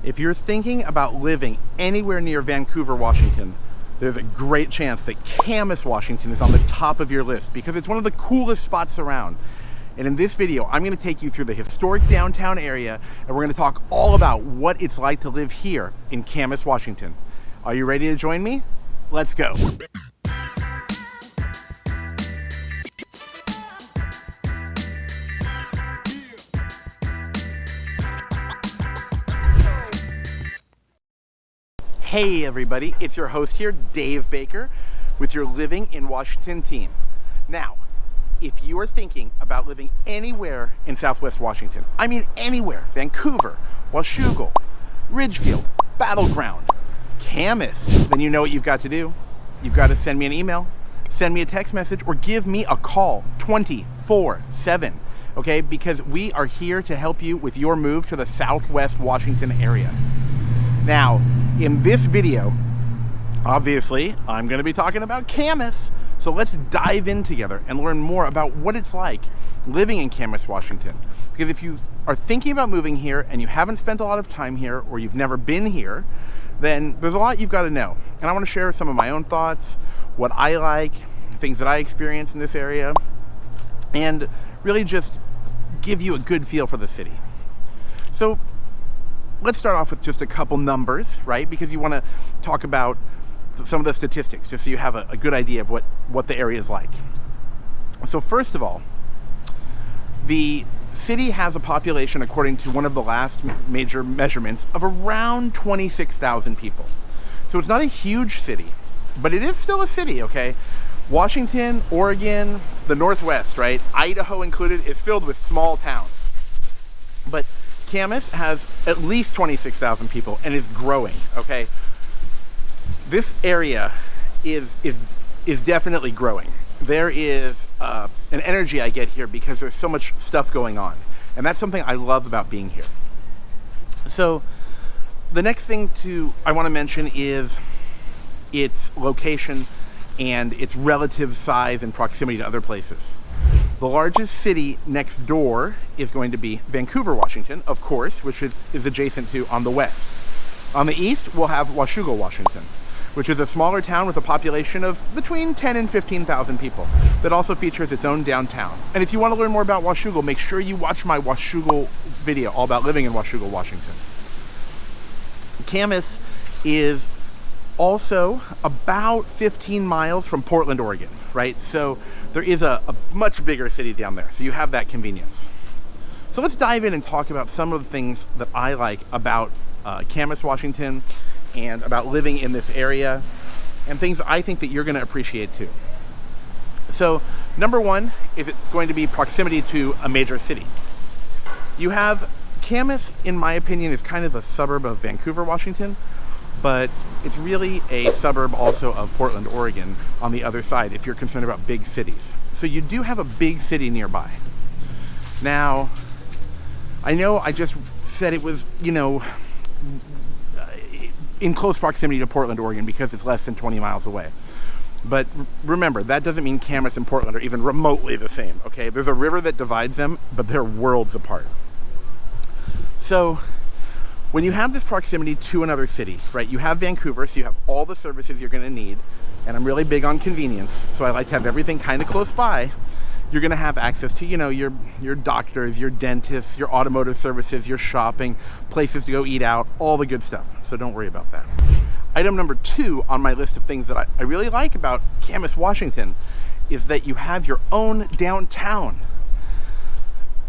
If you're thinking about living anywhere near Vancouver, Washington, there's a great chance that Camas, Washington is on the top of your list because it's one of the coolest spots around. And in this video, I'm going to take you through the historic downtown area, and we're going to talk all about what it's like to live here in Camas, Washington. Are you ready to join me? Let's go. Hey everybody, it's your host here, Dave Baker, with your Living in Washington team. Now, if you are thinking about living anywhere in Southwest Washington, I mean anywhere, Vancouver, Washougal, Ridgefield, Battleground, Camas, then you know what you've got to do. You've got to send me an email, send me a text message, or give me a call 24/7, okay? Because we are here to help you with your move to the Southwest Washington area. Now, in this video, obviously, I'm going to be talking about Camas. So let's dive in together and learn more about what it's like living in Camas, Washington. Because if you are thinking about moving here and you haven't spent a lot of time here or you've never been here, then there's a lot you've got to know. And I want to share some of my own thoughts, what I like, things that I experience in this area, and really just give you a good feel for the city. So let's start off with just a couple numbers, right? Because you want to talk about some of the statistics, just so you have a good idea of what the area is like. So first of all, the city has a population, according to one of the last major measurements, of around 26,000 people. So it's not a huge city, but it is still a city, okay? Washington, Oregon, the Northwest, right? Idaho included, is filled with small towns. But Camas has at least 26,000 people and is growing, okay? This area is definitely growing. There is an energy I get here because there's so much stuff going on. And that's something I love about being here. So the next thing I want to mention is its location and its relative size and proximity to other places. The largest city next door is going to be Vancouver, Washington, of course, which is adjacent to on the west. On the east, we'll have Washougal, Washington, which is a smaller town with a population of between 10 and 15,000 people that also features its own downtown. And if you want to learn more about Washougal, make sure you watch my Washougal video all about living in Washougal, Washington. Camas is also about 15 miles from Portland, Oregon, right? So there is a much bigger city down there, so you have that convenience. So let's dive in and talk about some of the things that I like about Camas, Washington, and about living in this area, and things I think that you're going to appreciate too. So number one is it's going to be proximity to a major city. You have Camas, in my opinion, is kind of a suburb of Vancouver, Washington, but it's really a suburb also of Portland, Oregon on the other side if you're concerned about big cities. So you do have a big city nearby. Now, I know I just said it was, in close proximity to Portland, Oregon because it's less than 20 miles away. But remember, that doesn't mean Camas and Portland are even remotely the same, okay? There's a river that divides them, but they're worlds apart. So when you have this proximity to another city, right, you have Vancouver, so you have all the services you're going to need, and I'm really big on convenience, so I like to have everything kind of close by. You're going to have access to, your doctors, your dentists, your automotive services, your shopping, places to go eat out, all the good stuff, so don't worry about that. Item number 2 on my list of things that I really like about Camas, Washington, is that you have your own downtown.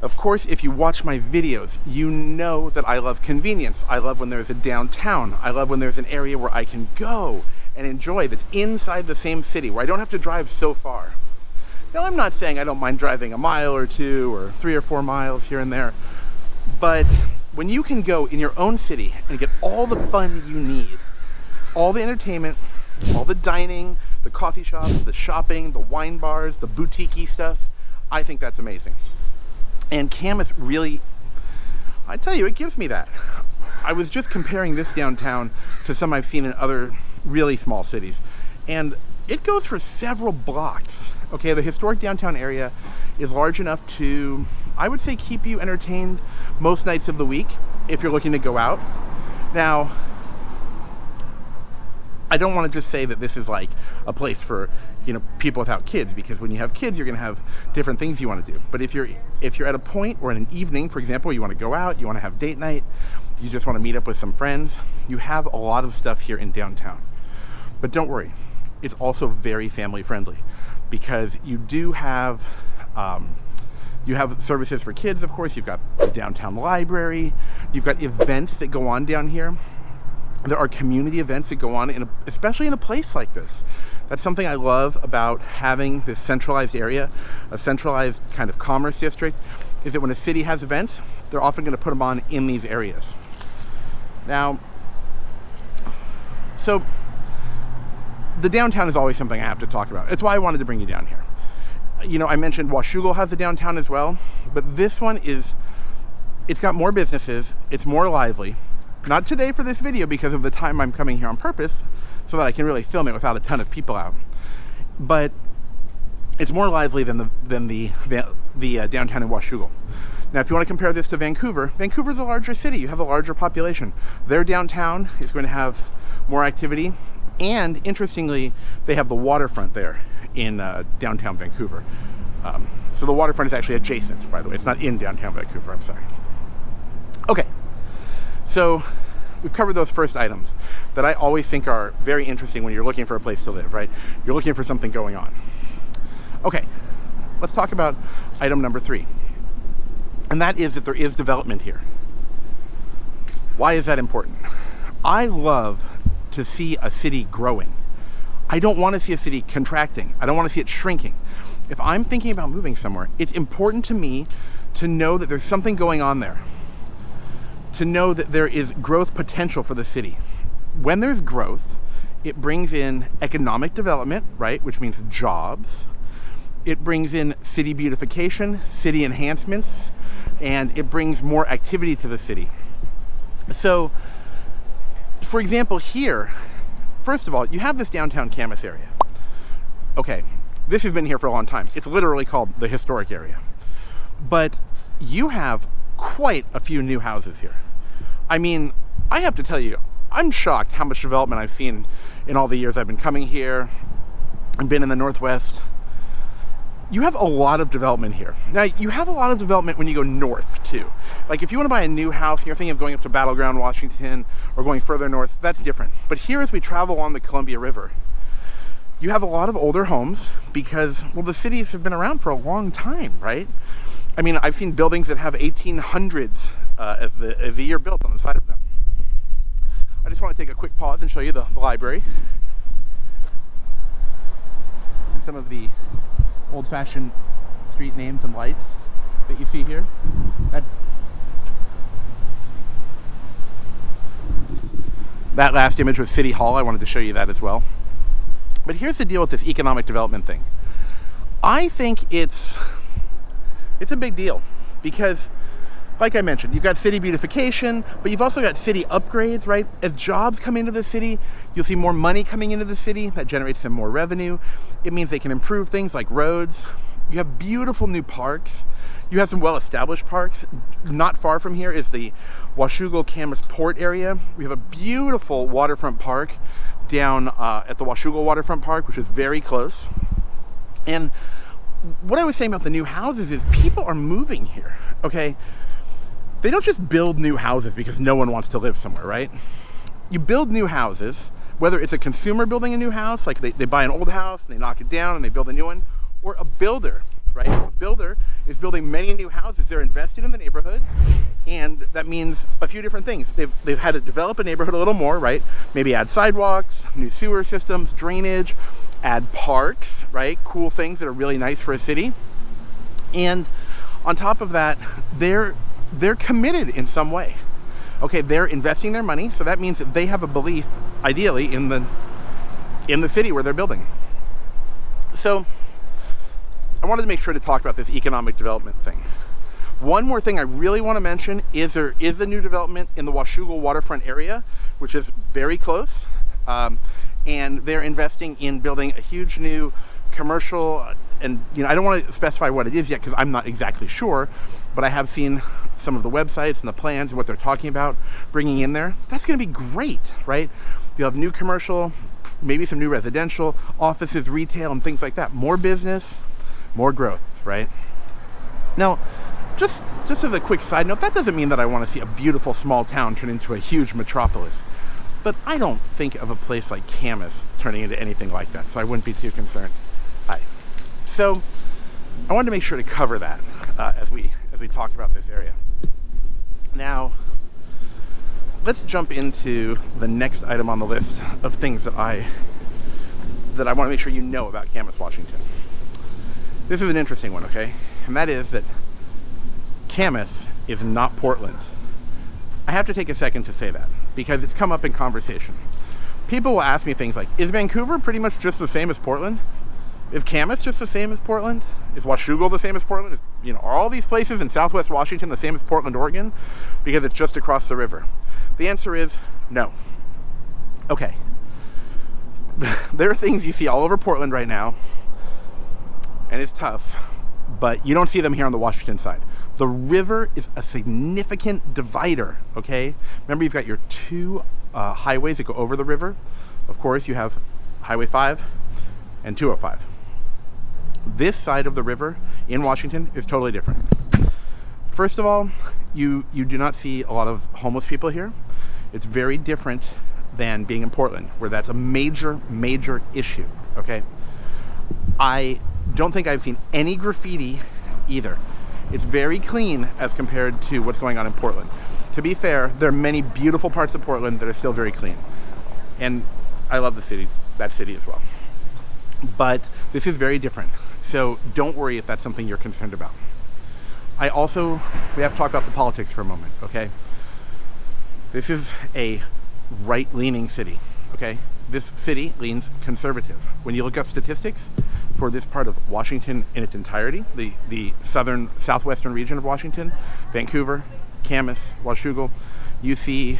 Of course, if you watch my videos, you know that I love convenience. I love when there's a downtown. I love when there's an area where I can go and enjoy that's inside the same city, where I don't have to drive so far. Now, I'm not saying I don't mind driving a mile or 2 or 3 or 4 miles here and there, but when you can go in your own city and get all the fun you need, all the entertainment, all the dining, the coffee shops, the shopping, the wine bars, the boutique-y stuff, I think that's amazing. And Camas really, I tell you, it gives me that. I was just comparing this downtown to some I've seen in other really small cities, and it goes for several blocks. Okay, the historic downtown area is large enough to, I would say, keep you entertained most nights of the week if you're looking to go out. Now, I don't want to just say that this is like a place for, people without kids, because when you have kids, you're going to have different things you want to do. But if you're at a point or in an evening, for example, you want to go out, you want to have date night, you just want to meet up with some friends, you have a lot of stuff here in downtown. But don't worry, it's also very family friendly, because you do have services for kids, of course. You've got the downtown library, you've got events that go on down here. There are community events that go on, especially in a place like this. That's something I love about having this centralized area, a centralized kind of commerce district, is that when a city has events, they're often going to put them on in these areas. Now, so the downtown is always something I have to talk about. It's why I wanted to bring you down here. I mentioned Washougal has a downtown as well, but this one it's got more businesses, it's more lively. Not today for this video because of the time I'm coming here on purpose, so that I can really film it without a ton of people out. But it's more lively than the downtown in Washougal. Now, if you want to compare this to Vancouver, Vancouver's a larger city. You have a larger population. Their downtown is going to have more activity, and interestingly, they have the waterfront there in downtown Vancouver. So the waterfront is actually adjacent, by the way. It's not in downtown Vancouver, I'm sorry. Okay. So we've covered those first items that I always think are very interesting when you're looking for a place to live, right? You're looking for something going on. Okay, let's talk about item number 3. And that is that there is development here. Why is that important? I love to see a city growing. I don't want to see a city contracting. I don't want to see it shrinking. If I'm thinking about moving somewhere, it's important to me to know that there's something going on there, to know that there is growth potential for the city. When there's growth, it brings in economic development, right, which means jobs. It brings in city beautification, city enhancements, and it brings more activity to the city. So, for example, here, first of all, you have this downtown Camas area. Okay, this has been here for a long time. It's literally called the historic area. But you have quite a few new houses here. I mean, I have to tell you, I'm shocked how much development I've seen in all the years I've been coming here and been in the Northwest. You have a lot of development here. Now, you have a lot of development when you go north, too. Like, if you want to buy a new house and you're thinking of going up to Battleground, Washington, or going further north, that's different. But here, as we travel along the Columbia River, you have a lot of older homes because, well, the cities have been around for a long time, right? I mean, I've seen buildings that have 1800s as the year built on the side of them. I just want to take a quick pause and show you the library and some of the old-fashioned street names and lights that you see here. That last image was City Hall. I wanted to show you that as well. But here's the deal with this economic development thing. I think it's a big deal because, like I mentioned, you've got city beautification, but you've also got city upgrades, right? As jobs come into the city, you'll see more money coming into the city. That generates some more revenue. It means they can improve things like roads. You have beautiful new parks. You have some well-established parks. Not far from here is the Washougal Camas Port area. We have a beautiful waterfront park down at the Washougal Waterfront Park, which is very close. And what I was saying about the new houses is people are moving here, okay? They don't just build new houses because no one wants to live somewhere, right? You build new houses, whether it's a consumer building a new house, like they buy an old house and they knock it down and they build a new one, or a builder, right? If a builder is building many new houses, they're invested in the neighborhood, and that means a few different things. They've had to develop a neighborhood a little more, right? Maybe add sidewalks, new sewer systems, drainage, add parks, right? Cool things that are really nice for a city. And on top of that, they're committed in some way. Okay, they're investing their money, so that means that they have a belief, ideally, in the city where they're building. So I wanted to make sure to talk about this economic development thing. One more thing I really want to mention is there is a new development in the Washougal waterfront area, which is very close. And they're investing in building a huge new commercial, and I don't want to specify what it is yet because I'm not exactly sure, but I have seen some of the websites and the plans and what they're talking about bringing in there, that's going to be great, right? You'll have new commercial, maybe some new residential, offices, retail, and things like that. More business, more growth, right? Now, just as a quick side note, that doesn't mean that I want to see a beautiful small town turn into a huge metropolis. But I don't think of a place like Camas turning into anything like that, so I wouldn't be too concerned. So I wanted to make sure to cover that as we talk about this area. Now, let's jump into the next item on the list of things that I want to make sure you know about Camas, Washington. This is an interesting one, okay? And that is that Camas is not Portland. I have to take a second to say that because it's come up in conversation. People will ask me things like, is Vancouver pretty much just the same as Portland? Is Camas just the same as Portland? Is Washougal the same as Portland? Are all these places in Southwest Washington the same as Portland, Oregon? Because it's just across the river. The answer is no. Okay. There are things you see all over Portland right now, and it's tough, but you don't see them here on the Washington side. The river is a significant divider, okay? Remember, you've got your two highways that go over the river. Of course, you have Highway 5 and 205. This side of the river in Washington is totally different. First of all, you do not see a lot of homeless people here. It's very different than being in Portland, where that's a major issue, okay? I don't think I've seen any graffiti either. It's very clean as compared to what's going on in Portland. To be fair, there are many beautiful parts of Portland that are still very clean. And I love that city as well. But this is very different. So don't worry if that's something you're concerned about. We have to talk about the politics for a moment, okay? This is a right-leaning city, okay? This city leans conservative. When you look up statistics for this part of Washington in its entirety, the southwestern region of Washington, Vancouver, Camas, Washougal, you see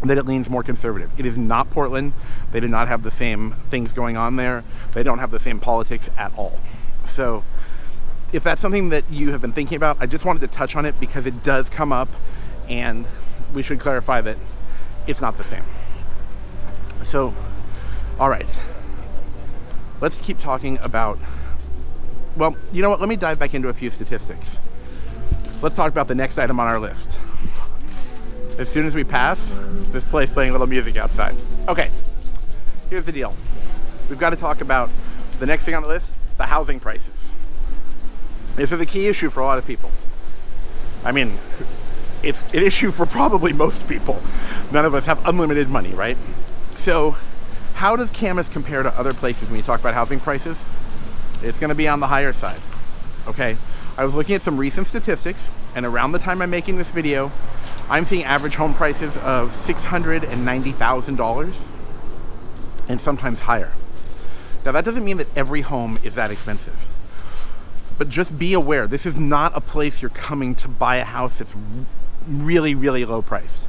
that it leans more conservative. It is not Portland. They do not have the same things going on there. They don't have the same politics at all. So if that's something that you have been thinking about, I just wanted to touch on it because it does come up and we should clarify that it's not the same. So, all right. Let's keep talking about, well, you know what? Let me dive back into a few statistics. Let's talk about the next item on our list. As soon as we pass, this place playing a little music outside. Okay, here's the deal. We've got to talk about the next thing on the list, the housing prices. This is a key issue for a lot of people. I mean, it's an issue for probably most people. None of us have unlimited money, right? So how does Camas compare to other places when you talk about housing prices? It's going to be on the higher side, okay? I was looking at some recent statistics, and around the time I'm making this video, I'm seeing average home prices of $690,000 and sometimes higher. Now that doesn't mean that every home is that expensive, but just be aware, this is not a place you're coming to buy a house that's really low priced.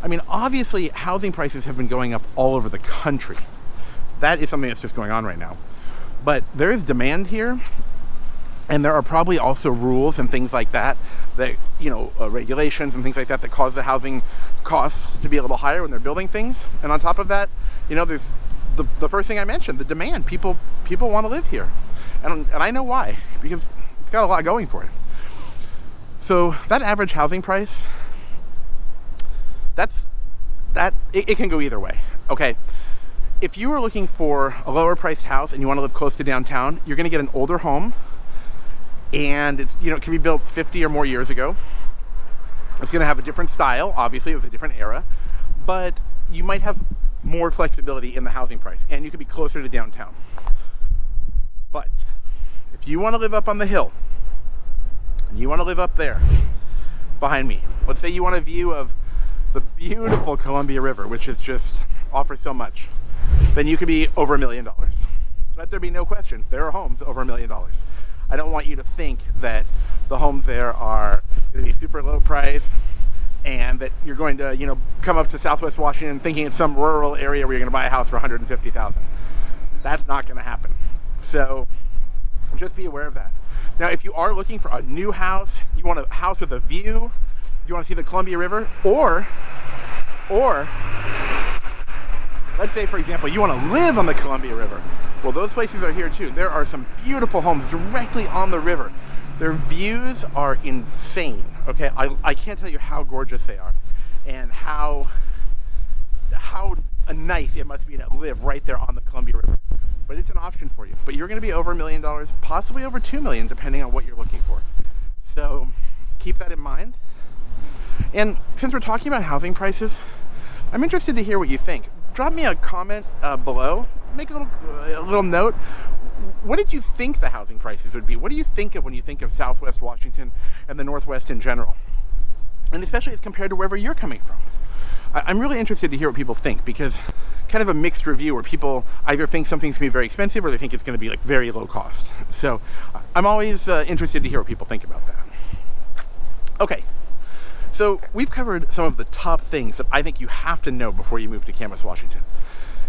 I mean, obviously housing prices have been going up all over the country. That is something that's just going on right now. But there is demand here, and there are probably also rules and things like that, regulations and things like that cause the housing costs to be a little higher when they're building things. And on top of that, there's the first thing I mentioned, the demand. People want to live here. And I know why, because it's got a lot going for it. So that average housing price, it can go either way, okay? If you are looking for a lower priced house and you want to live close to downtown, you're going to get an older home, and it can be built 50 or more years ago. It's going to have a different style. Obviously, it was a different era, but you might have more flexibility in the housing price, and you could be closer to downtown. But if you want to live up on the hill, and you want to live up there behind me, let's say you want a view of the beautiful Columbia River, which is just offers so much, then you could be over $1 million. Let there be no question, there are homes over $1 million. I don't want you to think that the homes there are going to be super low price and that you're going to, come up to Southwest Washington thinking it's some rural area where you're going to buy a house for $150,000. That's not going to happen. So just be aware of that. Now, if you are looking for a new house, you want a house with a view, you want to see the Columbia River, or let's say, for example, you want to live on the Columbia River. Well, those places are here too. There are some beautiful homes directly on the river. Their views are insane, okay? I can't tell you how gorgeous they are and how nice it must be to live right there on the Columbia River. But it's an option for you. But you're going to be over $1 million, possibly over $2 million, depending on what you're looking for. So keep that in mind. And since we're talking about housing prices, I'm interested to hear what you think. Drop me a comment below. Make a little note. What did you think the housing prices would be? What do you think of when you think of Southwest Washington and the Northwest in general? And especially as compared to wherever you're coming from. I'm really interested to hear what people think, because kind of a mixed review where people either think something's going to be very expensive or they think it's going to be like very low cost. So I'm always interested to hear what people think about that. Okay, so we've covered some of the top things that I think you have to know before you move to Camas, Washington.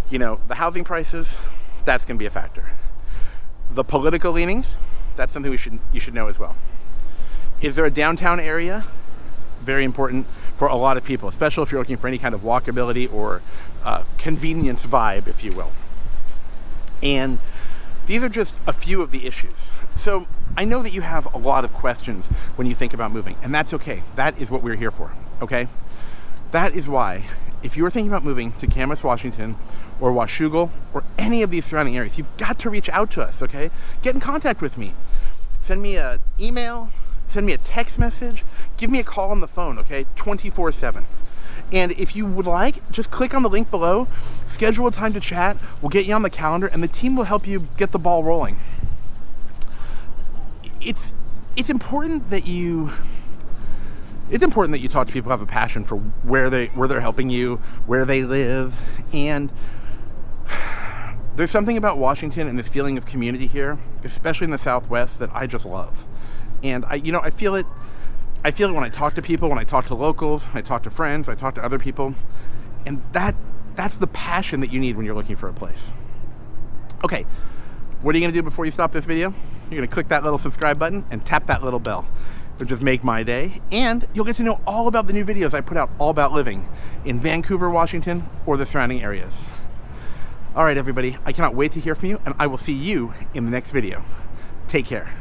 You know, the housing prices, that's going to be a factor. The political leanings, that's something you should know as well. Is there a downtown area? Very important for a lot of people, especially if you're looking for any kind of walkability or convenience vibe, if you will. And these are just a few of the issues. So I know that you have a lot of questions when you think about moving, and that's okay. That is what we're here for, okay? That is why, if you're thinking about moving to Camas, Washington, or Washougal, or any of these surrounding areas, you've got to reach out to us, okay? Get in contact with me. Send me an email, send me a text message, give me a call on the phone, okay? 24/7. And if you would like, just click on the link below, schedule a time to chat, we'll get you on the calendar, and the team will help you get the ball rolling. It's important that you talk to people who have a passion for where they're helping you, where they live, and there's something about Washington and this feeling of community here, especially in the Southwest, that I just love. And I feel it when I talk to people, when I talk to locals, I talk to friends, I talk to other people, and that's the passion that you need when you're looking for a place. Okay, what are you gonna do before you stop this video? You're gonna click that little subscribe button and tap that little bell. It'll just make my day, and you'll get to know all about the new videos I put out all about living in Vancouver, Washington, or the surrounding areas. All right, everybody, I cannot wait to hear from you, and I will see you in the next video. Take care.